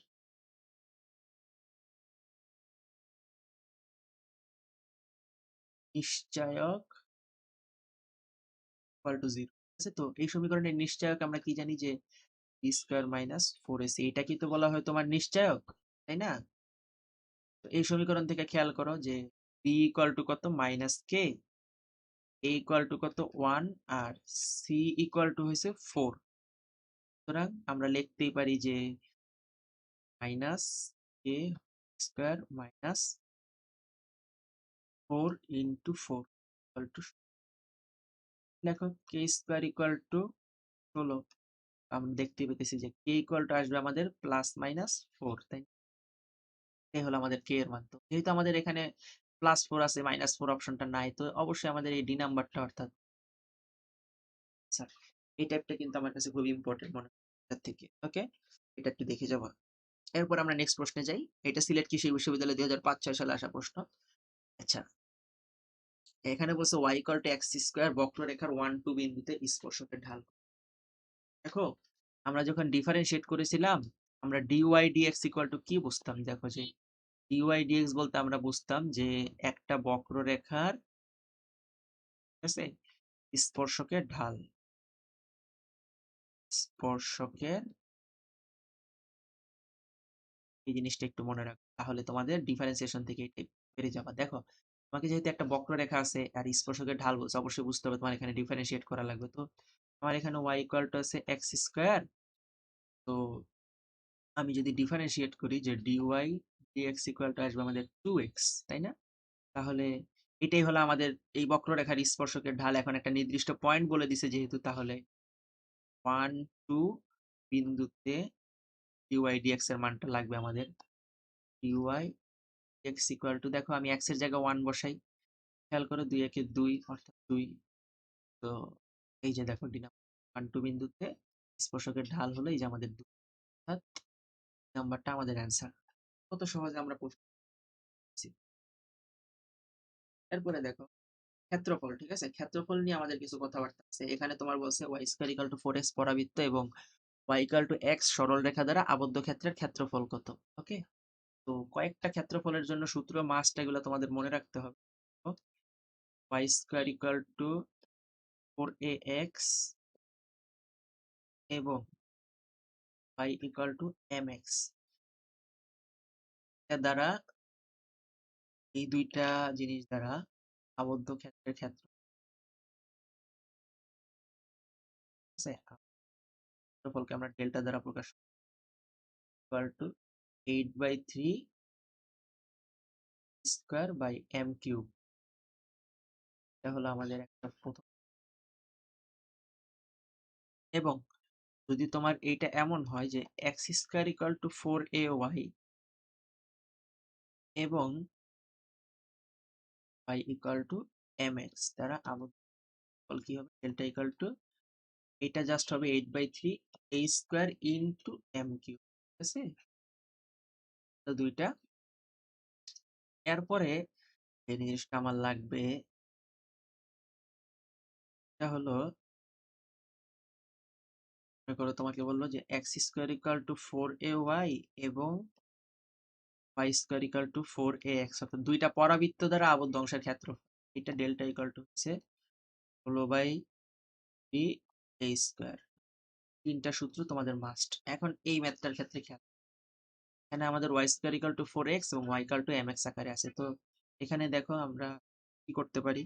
নিশ্চয়ক ইকুয়াল টু 0 আছে। তো এই সমীকরণের নিশ্চয়ক আমরা কি জানি যে বি স্কোয়ার মাইনাস 4ac, এটা কি তো বলা হয় তোমার নিশ্চয়ক, তাই না? তো এই সমীকরণ থেকে খেয়াল করো যে বি ইকুয়াল টু কত? Minus K, a equal to কত 1 আর c ইকুয়াল টু হয়েছে 4। সুতরাং আমরা লিখতেই পারি যে minus a square minus 4 into 4 equal two লেখো কে স্কোয়ার ইকুয়াল টু 16। আমরা দেখতে পেতেছি যে কে ইকুয়াল টু আসবে আমাদের প্লাস মাইনাস 4, তাই এই হলো আমাদের কে এর মান। তো যেহেতু আমাদের এখানে +4 আছে, -4 অপশনটা নাই, তো অবশ্যই আমাদের এই ডি নাম্বারটা অর্থাৎ স্যার এই টাইপটা কিন্তু আমার কাছে খুব ইম্পর্টেন্ট মনে হয় এটার থেকে। ওকে, এটা একটু দেখে যাবো। এরপর আমরা নেক্সট প্রশ্নে যাই। এটা সিলেট কৃষি বিশ্ববিদ্যালয় 2005-6 সালে আসা প্রশ্ন। আচ্ছা, এখানে বলছে y equal two x square বক্ররেখার 1 2 বিন্দুতে স্পর্শকের ঢাল। দেখো আমরা যখন ডিফারেন্সিয়েট করেছিলাম আমরা ডিওয়াই ডিএক্স ইকুয়াল টু কি বুঝতাম? দেখো যে ডিওয়াই ডিএক্স বলতে আমরা বুঝতাম যে একটা বক্ররেখার, ঠিক আছে, স্পর্শকের ঢাল, স্পর্শকের, এই জিনিসটা একটু মনে রাখো, তাহলে তোমাদের ডিফারেন্সিয়েশন থেকে এটা বেড়ে যাবা। দেখো তোমাকে যেহেতু একটা বক্ররেখা আছে আর স্পর্শকের ঢাল বলছে, অবশ্যই বুঝতে হবে তোমার এখানে ডিফারেন্সিয়েট করা লাগবে। তো আমার এখানে y ইকুয়াল টু আছে এক্স স্কোয়ার। তো আমি যদি ডিফারেন্সিয়েট করি যে ডিওয়াই ডিএক্স ইকুয়াল টু আসবে আমাদের 2x, তাই না? তাহলে এটাই হলো আমাদের এই বক্ররেখার স্পর্শকের ঢাল। এখন একটা নির্দিষ্ট পয়েন্ট বলে দিছে যেহেতু, তাহলে 1 2 বিন্দুতে ডিওয়াই ডিএক্স এর মানটা লাগবে আমাদের ডিওয়াই এক্স ইকুয়াল টু, দেখো আমি এক্স এর জায়গায় 1 বসাই, খেয়াল করো 2 একে 2 অর্থাৎ 2। তো এই যে দেখো ডি নাম্বার 1 2 বিন্দুতে স্পর্শকের ঢাল হলো এই যে আমাদের 2, অর্থাৎ নাম্বারটা আমাদের অ্যান্সার। কত সহজে আমরা করছি। এরপরে দেখো ক্ষেত্রফল, ঠিক আছে, ক্ষেত্রফল নিয়ে আমাদের কিছু কথাবার্তা আছে। এখানে তোমার বলছে y square equal to 4x পরাবৃত্ত এবং y ইকুয়াল টু x সরল রেখা দ্বারা আবদ্ধ ক্ষেত্রের ক্ষেত্রফল কত। ওকে, তো কয়েকটা ক্ষেত্রফলের জন্য সূত্র মাস্ট, এগুলো তোমাদের মনে রাখতে হবে। y square equal to 4ax এবং y ইকুয়াল টু mx এর দ্বারা, এই দুইটা জিনিস দ্বারা আবদ্ধ ক্ষেত্রের ক্ষেত্র, আছে ক্ষেত্রফলকে আমরা ডেল্টা দ্বারা প্রকাশ করি, equal to 8/3 square by m cube. এটা হলো আমাদের একটা প্রথম। এবং যদি তোমার এইটা এমন হয় যে x square equal to 4ay এবং y ইকুয়াল টু mx দ্বারা আবদ্ধ, কি হবে ডেল্টা ইকুয়াল টু, এটা জাস্ট হবে 8/3 a square into m cube, ঠিক আছে? তো দুইটা। এরপরে যে জিনিসটা আমার লাগবে এটা হলো, মনে করো তোমাকে বললো যে x square equal to 4ay এবং y square equal to 4ax, অর্থাৎ দুইটা পরাবৃত্ত দ্বারা আবদ্ধ অংশের ক্ষেত্রফল। এটা ডেল্টা ইকুয়াল টু হচ্ছে হলো বাই 3a স্কয়ার। তিনটা সূত্র তোমাদের মাস্ট। এখন এই ম্যাথটার ক্ষেত্রে খেয়াল, এখানে আমাদের y square equal to 4x এবং y ইকুয়াল টু mx আকারে আছে। তো এখানে দেখো আমরা কি করতে পারি,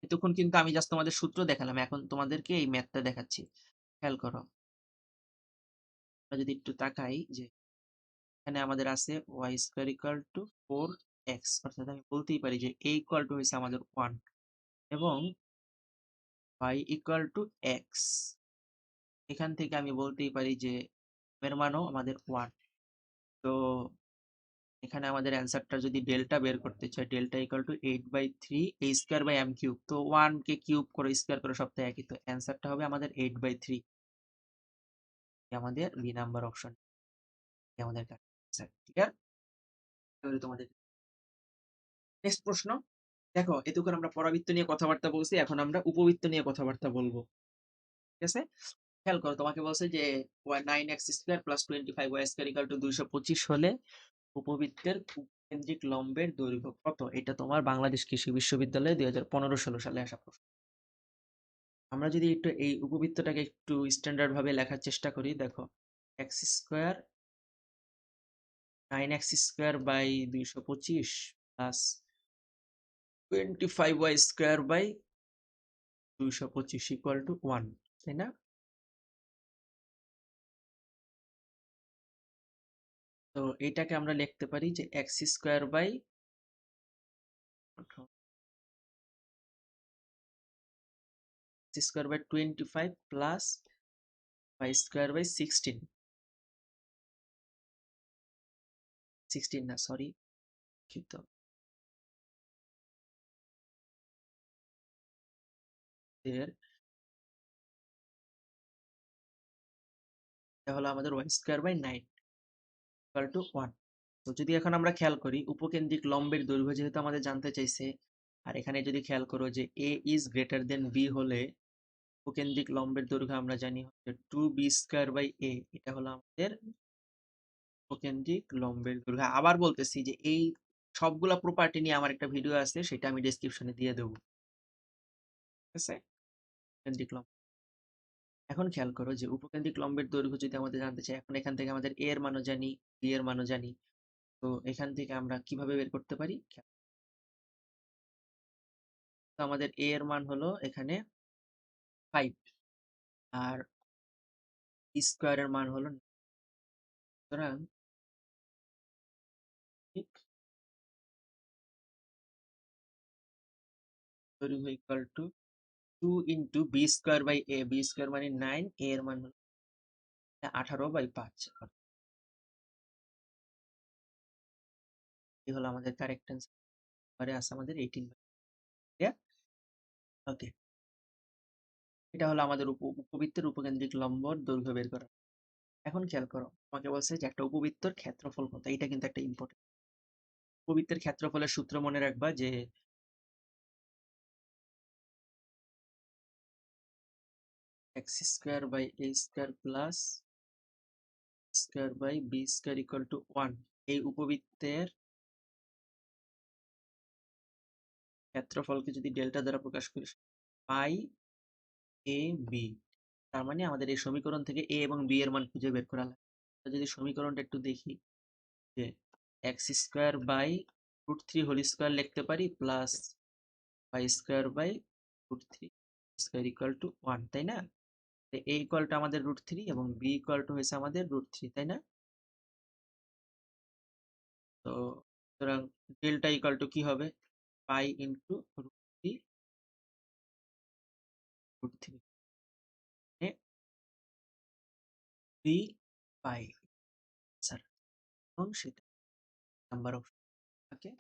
এতক্ষণ কিন্তু আমি জাস্ট তোমাদের সূত্র দেখালাম, এখন তোমাদেরকে এই ম্যাথটা দেখাচ্ছি। খেয়াল করো, আমরা যদি একটু তাকাই যে এখানে আমাদের আছে y square equal to 4x, অর্থাৎ আমি বলতেই পারি যে a ইকুয়াল টু হয়েছে আমাদের 1 এবং y ইকুয়াল টু x। এখান থেকে আমি বলতেই পারি যে এর মানও আমাদের 1। তো এখানে আমাদের অ্যান্সারটা যদি ডেল্টা বের করতে চাই, delta equal to 8/3 a square by m cube. তো 1 কে কিউব করে স্কয়ার করে সব তো একই, তো অ্যান্সারটা হবে আমাদের 8/3। আমাদের বি নাম্বার অপশন আমাদের অ্যান্সার। ঠিক আছে, তাহলে তোমাদের নেক্সট প্রশ্ন। দেখো এতক্ষণ আমরা পরাবৃত্ত নিয়ে কথাবার্তা বলছি, এখন আমরা উপবৃত্ত নিয়ে কথাবার্তা বলবো। ঠিক আছে, খেয়াল করো তোমাকে বলছে যে 9x square plus 25y square equal to 225 হলে উপবৃত্তের কেন্দ্রিক লম্বের দৈর্ঘ্য কত। এটা তোমার বাংলাদেশ কৃষি বিশ্ববিদ্যালয়ে 2015-16 সালে আসা প্রশ্ন। আমরা যদি একটু এই উপবৃত্তটাকে একটু স্ট্যান্ডার্ড ভাবে লেখার চেষ্টা করি, দেখো x square 9x square by 225 plus 25y square by 225 equal to 1, তাই না? তো এটাকে আমরা লিখতে পারি যে x square by 25 plus y square by 16 না, সরি, কিন্তু এর এটা হলো আমাদের y square by 9 equal to 1। তো যদি এখন আমরা খেয়াল করি উপকেন্দ্রিক লম্বের দৈর্ঘ্য যেহেতু আমাদের জানতে চাইছে, আর এখানে যদি খেয়াল করো যে a is greater then b হলে উপকেন্দ্রিক লম্বের দৈর্ঘ্য আমরা জানি হচ্ছে 2b স্কোয়ার বাই a। এটা হলো আমাদের উপকেন্দ্রিক লম্বের দৈর্ঘ্য। আবার বলতেছি যে এই সবগুলা প্রপার্টি নিয়ে আমার একটা ভিডিও আছে, সেটা আমি ডেসক্রিপশনে দিয়ে দেবো, ঠিক আছে? উপকেন্দ্রিক লম্ব। এখন খেয়াল করো যে উপকেন্দ্রিক লম্বের দৈর্ঘ্য যদি আমাদের জানতে চাই, এখন এখান থেকে আমাদের a এর মানও জানি, b এর মানও জানি। তো এখান থেকে আমরা কিভাবে বের করতে পারি? তো আমাদের a এর মান হলো এখানে 5 আর স্কোয়ারের মান হলো, সুতরাং দৈর্ঘ্য equal to 2 into b square by a, b square মানে 9, এ এর মান হলো 18/5। এই হলো আমাদের কারেক্ট অ্যান্সার। পরে আছে আমাদের 18/, ওকে। এটা হলো আমাদের উপবৃত্তের উপকেন্দ্রিক লম্বর দৈর্ঘ্য বের করা। এখন খেয়াল করো, আমাকে বলছে যে একটা উপবৃত্তর ক্ষেত্রফল কত। এটা কিন্তু একটা ইম্পর্টেন্ট। উপবৃত্তের ক্ষেত্রফলের সূত্র মনে রাখবা যে x square by a square plus square by b square equal to 1। এই উপবৃত্তের ক্ষেত্রফলকে যদি ডেল্টা দ্বারা প্রকাশ করি, পাই এ বি, তার মানে আমাদের এই সমীকরণ থেকে এ এবং বি এর মান খুঁজে বের করা লাগে। যদি সমীকরণটা একটু দেখি, যে x square by √3 whole square লিখতে পারি plus y square by √3 square equal to 1, তাই না? এ ইকুয়াল টু আমাদের √3 এবং বি ইকুয়াল টু হয়েছে আমাদের √3, তাই না? তো সুতরাং ডেল্টা ইকুয়াল টু কি হবে? পাই ইন্টু √3 3 পাই, স্যার, এবং সেটা number of. Okay,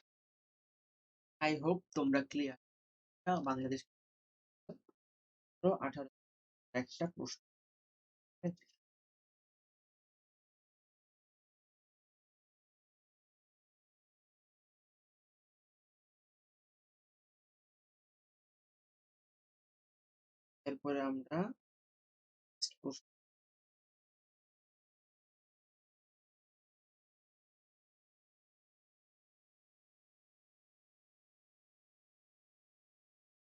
I hope তোমরা ক্লিয়ার। বাংলাদেশ 18 একটা প্রশ্ন। এরপরে আমরা প্রশ্ন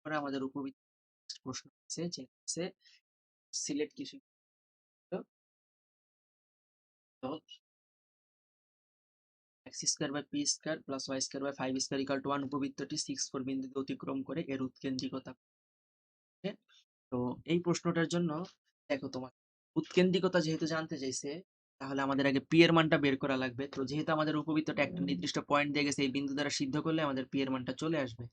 করে আমাদের উপবৃত্ত প্রশ্ন আছে, যে হচ্ছে সিলেট কৃষি x square by p square plus y square by 5 square equal to 1 উপবৃত্তটি 6, 4 বিন্দুতে অতিক্রম করে এর উৎকেন্দ্রিকতা। তো এই প্রশ্নটার জন্য দেখো, তোমার উৎকেন্দ্রিকতা যেহেতু জানতে চাইছে, তাহলে আমাদের আগে পি এর মানটা বের করা লাগবে। তো যেহেতু আমাদের উপবৃত্তটা একটা নির্দিষ্ট পয়েন্ট দিয়ে গেছে, এই বিন্দু দ্বারা সিদ্ধ করলে আমাদের পি এর মানটা চলে আসবে।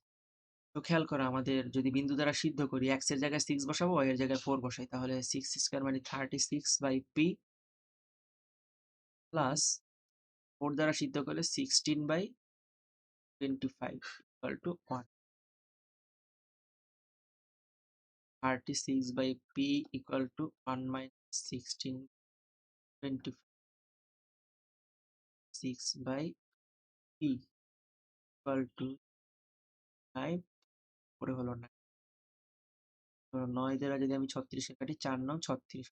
তো খেয়াল করো, আমাদের যদি বিন্দু দ্বারা সিদ্ধ করি, এক্স এর জায়গায় 6 বসাবো, ওয়াই এর জায়গায় 4 বসাই, তাহলে 6 স্কোয়ার মানে 36/p প্লাস 4 দ্বারা সিদ্ধ করলে 16/25 equal to 1। 36/p equal to 1 minus 16, 26/p equal to 5, পরে হলো না। 9 দ্বারা যদি আমি 36 কাটি, 4 9 36,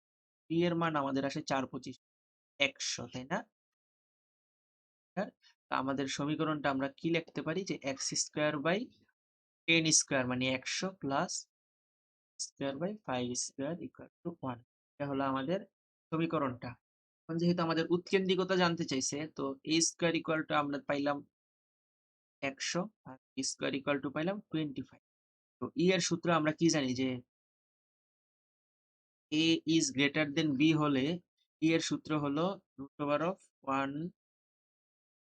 p এর মান আমাদের আসে 4 25 100, তাই না? হ্যাঁ, আমাদের সমীকরণটা আমরা কি লিখতে পারি, যে এক্স স্কোয়ার বাই 10 স্কোয়ার মানে 100 plus square by 5 square equal to 1। এটা হলো আমাদের সমীকরণটা। এখন যেহেতু আমাদের উৎকেন্দ্রিকতা জানতে চাইছে, তো a স্কোয়ার ইকুয়াল টু আমরা পাইলাম 100 আর b স্কোয়ার ইকুয়াল টু পাইলাম 25। তো ই এর সূত্র আমরা কি জানি, যে a is greater than b হলে এর সূত্র হলো √1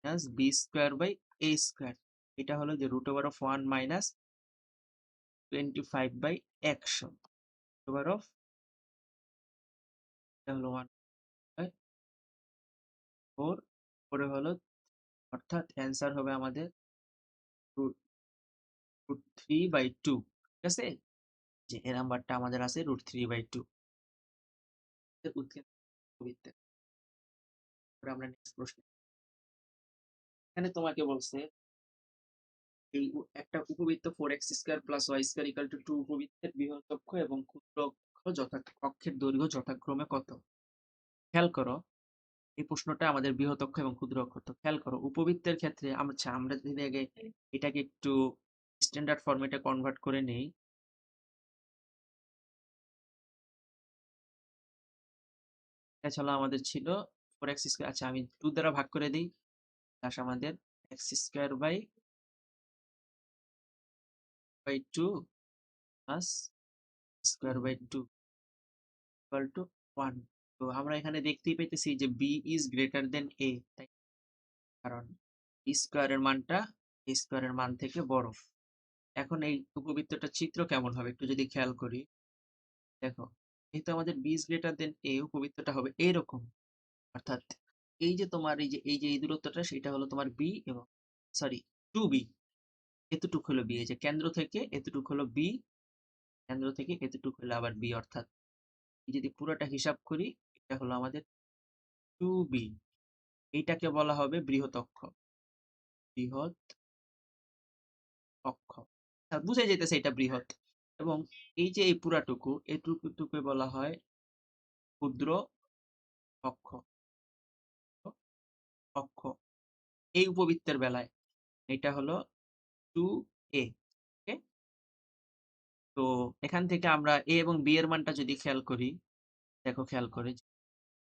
minus b square by a square. এটা হলো যে √1 মাইনাস 25/100 √, এটা হলো 1/4 পরে হলো, অর্থাৎ অ্যান্সার হবে আমাদের √3/2। ঠিক আছে, যে এ নাম্বারটা আমাদের আছে √3/2 উৎকেন্দ্রিক। আমরা নেক্সট প্রশ্ন, এখানে তোমাকে বলছে এই একটা উপবৃত্ত 4x² + y² = 2 উপবৃত্তের বৃহৎ অক্ষ এবং ক্ষুদ্র অক্ষ অক্ষের দৈর্ঘ্য যথাক্রমে কত? খেয়াল করো, এই প্রশ্নটা আমাদের বৃহৎ অক্ষ এবং ক্ষুদ্র অক্ষ। তো খেয়াল করো, উপবৃত্তের ক্ষেত্রে আমরা যদি আগে এটাকে একটু স্ট্যান্ডার্ড ফরম্যাটে কনভার্ট করে নেই। এটা ছিল আমাদের ছিল 4x²। আচ্ছা, আমি 2 দ্বারা ভাগ করে দিই, প্লাস আমাদের x²/2 প্লাস স্কোয়ার/2 ইকুয়াল টু 1। তো আমরা এখানে দেখতেই পেতেছি যে বি ইজ গ্রেটার দেন এ, তাই, কারণ স্কোয়ারের মানটা স্কোয়ারের মান থেকে বড়। এখন এই উপবৃত্তটার চিত্র কেমন হবে একটু যদি খেয়াল করি, দেখো, যেহেতু আমাদের বি ইজ গ্রেটার দেন এ, উপবৃত্তটা হবে এইরকম। অর্থাৎ এই যে তোমার এই দূরত্বটা, সেটা হলো তোমার বি, এবং সরি 2b, এতটুক হলো বি। এই যে কেন্দ্র থেকে এতটুক হলো বি, কেন্দ্র থেকে এতটুক হলো আবার বি। অর্থাৎ যদি পুরোটা হিসাব করি, এটা হলো আমাদের 2b। এইটাকে বলা হবে বৃহৎ অক্ষ, বৃহৎ অক্ষ। বুঝে যেতেছে এটা বৃহৎ। এবং এই যে এই পুরাটুকু, এটুকুটুকে বলা হয় ক্ষুদ্র অক্ষ। অক্ষ এই উপবৃত্তের বেলায় এটা হলো 2a। তো এখান থেকে আমরা এ এবং বি এর মানটা যদি খেয়াল করি, দেখো খেয়াল করে,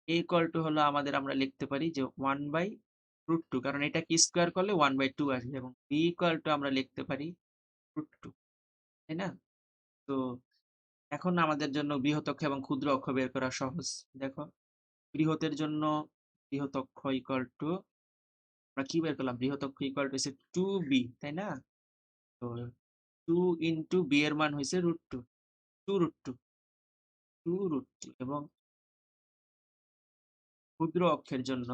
এ ইকুয়াল টু হলো আমাদের, আমরা লিখতে পারি যে 1/√2, কারণ এটা কি স্কোয়ার করলে 1/2 আসবে, এবং বি ইকুয়াল টু আমরা লিখতে পারি √2, তাই না? তো এখন আমাদের জন্য বৃহৎ অক্ষ এবং ক্ষুদ্র অক্ষ বের করা সহজ। দেখো, বৃহতের জন্য বৃহৎ অক্ষ ইকুয়াল টু, আমরা কি বের করলাম, বৃহৎ অক্ষ ইকুয়াল টু হচ্ছে 2b, তাই না? তো 2 ইন্টু বি এর মান হয়েছে √2, 2√2, 2√2। এবং ক্ষুদ্র অক্ষের জন্য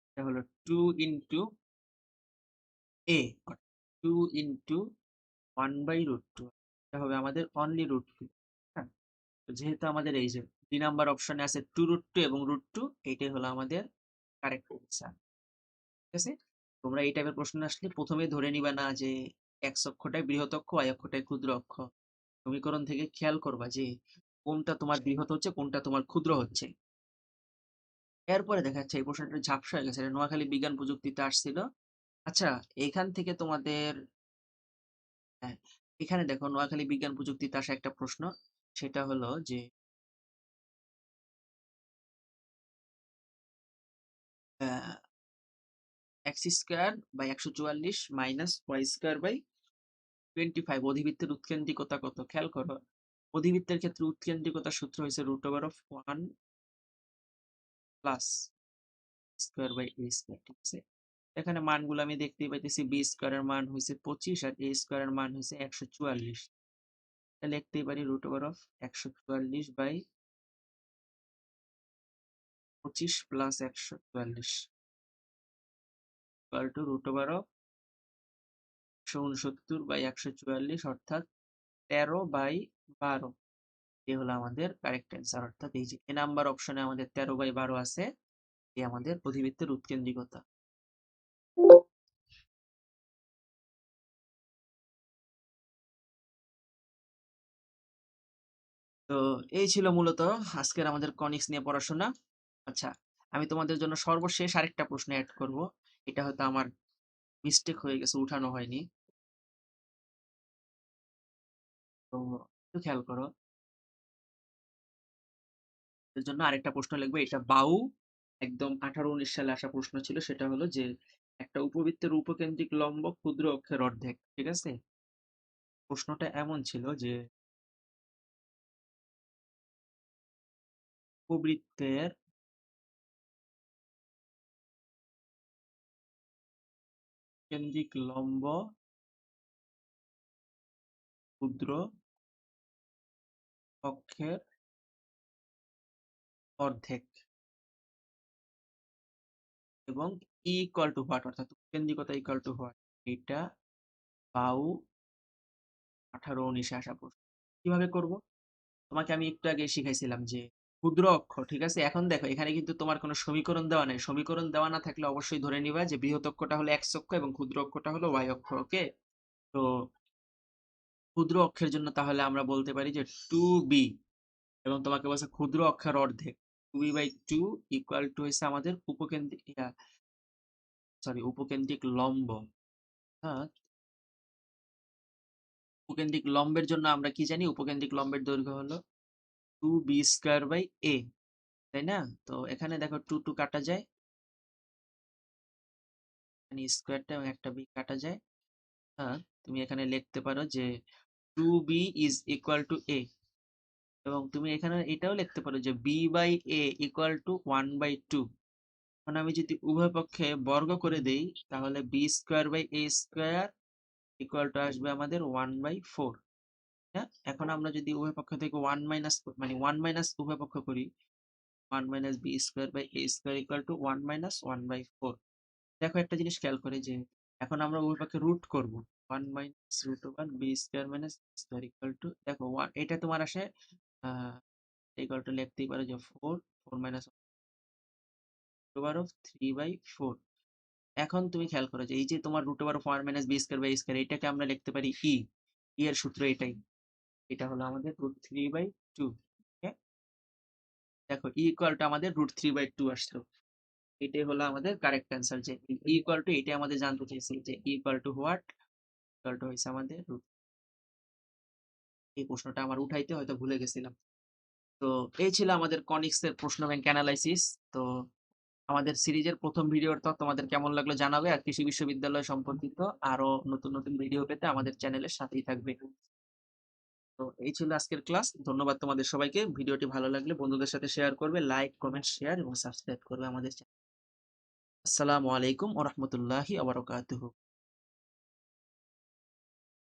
এটা হলো 2 ইন্টু এ, 2 ইন্টু 1/√2, এটা হবে আমাদের অনলি √2। হ্যাঁ, তো যেহেতু আমাদের এই যে 2 নাম্বার অপশনে আছে 2√2 এবং √2, এইটাই হলো আমাদের কারেক্ট অ্যান্সার। ঠিক আছে, তোমরা এই টাইপের প্রশ্ন আসলে প্রথমে ধরে নিবা না যে এক্স অক্ষটাই বৃহৎ অক্ষ, ওয়াই অক্ষটাই ক্ষুদ্র অক্ষ। সমীকরণ থেকে খেয়াল করবা যে কোনটা তোমার বৃহৎ হচ্ছে, কোনটা তোমার ক্ষুদ্র হচ্ছে। এরপরে দেখা যাচ্ছে এই প্রশ্নটা ঝাপসা হয়ে গেছে, নোয়াখালী বিজ্ঞান প্রযুক্তিতে আসছিল। আচ্ছা, এখান থেকে তোমাদের, হ্যাঁ, এখানে দেখো নোয়াখালী বিজ্ঞান প্রযুক্তিতে আসা একটা প্রশ্ন, সেটা হলো যে x²/144 মাইনাস y²/25 অধিবৃত্তের উৎকেন্দ্রিকতা কত? খেয়াল করো, অধিবৃত্তের ক্ষেত্রে উৎকেন্দ্রিকতার সূত্র হয়েছে √1 প্লাস স্কোয়ার/a²। ঠিক আছে, এখানে মানগুলো আমি দেখতেই পাইতেছি, বি স্কোয়ারের মান হয়েছে 25 আর এ স্কোয়ারের মান হয়েছে 144। তাহলে লিখতেই পারি √144/25 প্লাস 144 ইকুয়াল টু √169/144, অর্থাৎ 13/12। এ হলো আমাদের কারেক্ট অ্যান্সার। অর্থাৎ এই যে এ নাম্বার অপশনে আমাদের 13/12 আছে, এই আমাদের অধিবৃত্তের উৎকেন্দ্রিকতা। তো এই ছিল মূলত আজকের আমাদের কনিক্স নিয়ে পড়াশোনা। আচ্ছা, আমি তোমাদের জন্য সর্বশেষ আরেকটা প্রশ্ন অ্যাড করব। এটা হয়তো আমার মিস্টেক হয়ে গেছে, উঠানো হয়নি। তো একটু খেয়াল করো, এর জন্য আরেকটা প্রশ্ন লিখবো। এটা বাউ একদম 18-19 সালে আসা প্রশ্ন ছিল। সেটা হলো যে একটা উপবৃত্তের উপকেন্দ্রিক লম্ব ক্ষুদ্র অক্ষের অর্ধেক। ঠিক আছে, প্রশ্নটা এমন ছিল যে উপবৃত্তের কেন্দ্রিক লম্ব ক্ষুদ্র অক্ষের অর্ধেক এবং ইকুয়াল টু হোয়াট, অর্থাৎ কেন্দ্রিকতা ইকুয়াল টু হোয়াট, এটা পাউ 18-19 আসা প্রশ্ন। কিভাবে করব? তোমাকে আমি একটু আগে শিখাইছিলাম যে ক্ষুদ্র অক্ষ, ঠিক আছে? এখন দেখো এখানে কিন্তু তোমার কোনো সমীকরণ দেওয়া নেই। সমীকরণ দেওয়া না থাকলে অবশ্যই ধরে নিবা যে বৃহৎ অক্ষটা হলো এক্স অক্ষ এবং ক্ষুদ্র অক্ষটা হলো ওয়াই অক্ষ। ওকে, তো ক্ষুদ্র অক্ষের জন্য তাহলে আমরা বলতে পারি যে 2b, এবং তোমাকে বলছে ক্ষুদ্র অক্ষের অর্ধেক, 2b/2 ইকুয়াল টু হয়েছে আমাদের উপকেন্দ্রিক, উপকেন্দ্রিক লম্ব। হ্যাঁ, উপকেন্দ্রিক লম্বের জন্য আমরা কি জানি? উপকেন্দ্রিক লম্বের দৈর্ঘ্য হলো 2b² / a, তাই না? তো এখানে দেখো 2 2 কাটা যায়, এখানে স্কোয়ারটা এবং একটা বি কাটা যায়। হ্যাঁ, তুমি এখানে লিখতে পারো যে 2b is equal to a, এবং তুমি এখানে এটাও লিখতে পারো যে b/a ইকুয়াল টু 1/2। এখন আমি যদি উভয় পক্ষে বর্গ করে দেই তাহলে b²/a² ইকুয়াল টু আসবে আমাদের 1/4। হ্যাঁ, এখন আমরা যদি উভয় পক্ষ থেকে 1 মাইনাস, মানে 1 মাইনাস উভয় পক্ষ করি, 1 minus b²/a² equal to 1 minus 1/4। দেখো একটা জিনিস খেয়াল করে যে এখন আমরা উভয় পক্ষে রুট করব, 1 minus root over b² minus b² equal to, দেখো 1 এটা তোমার আসে ইকুয়াল টু লিখতেই পারো যে 4 4 মাইনাস রুট ওভার অফ 3/4। এখন তুমি খেয়াল করো যে এই যে তোমার root over of 1 minus b²/a², এটাকে আমরা লিখতে পারি ই এর সূত্র এটাই, এটা হলো আমাদের √3/2। দেখো ইকুয়াল টু আমাদের √3/2 আসলো। এটাই হলো আমাদের কারেক্ট অ্যান্সার, যে ইকুয়াল টু, এটাই আমাদের জানতে চেয়েছিল যে equal to what, equal to হয়েছে আমাদের রুট। এই প্রশ্নটা আমার উঠাইতে হয়তো ভুলে গেছিলাম। তো এই ছিল আমাদের কনিক্স এর প্রশ্ন ব্যাংক অ্যানালাইসিস। তো আমাদের সিরিজের প্রথম ভিডিওটা তোমাদের কেমন লাগলো জানাবে, আর কৃষি বিশ্ববিদ্যালয় সম্পর্কিত আরো নতুন নতুন ভিডিও পেতে আমাদের চ্যানেলের সাথেই থাকবে। তো এই ছিল আজকের ক্লাস। ধন্যবাদ তোমাদের সবাইকে। ভিডিওটি ভালো লাগলে বন্ধুদের সাথে শেয়ার করবে, লাইক কমেন্ট শেয়ার এবং সাবস্ক্রাইব করবে আমাদের চ্যানেল। আসসালামু আলাইকুম ওয়া রাহমাতুল্লাহি ওয়া বারাকাতুহু।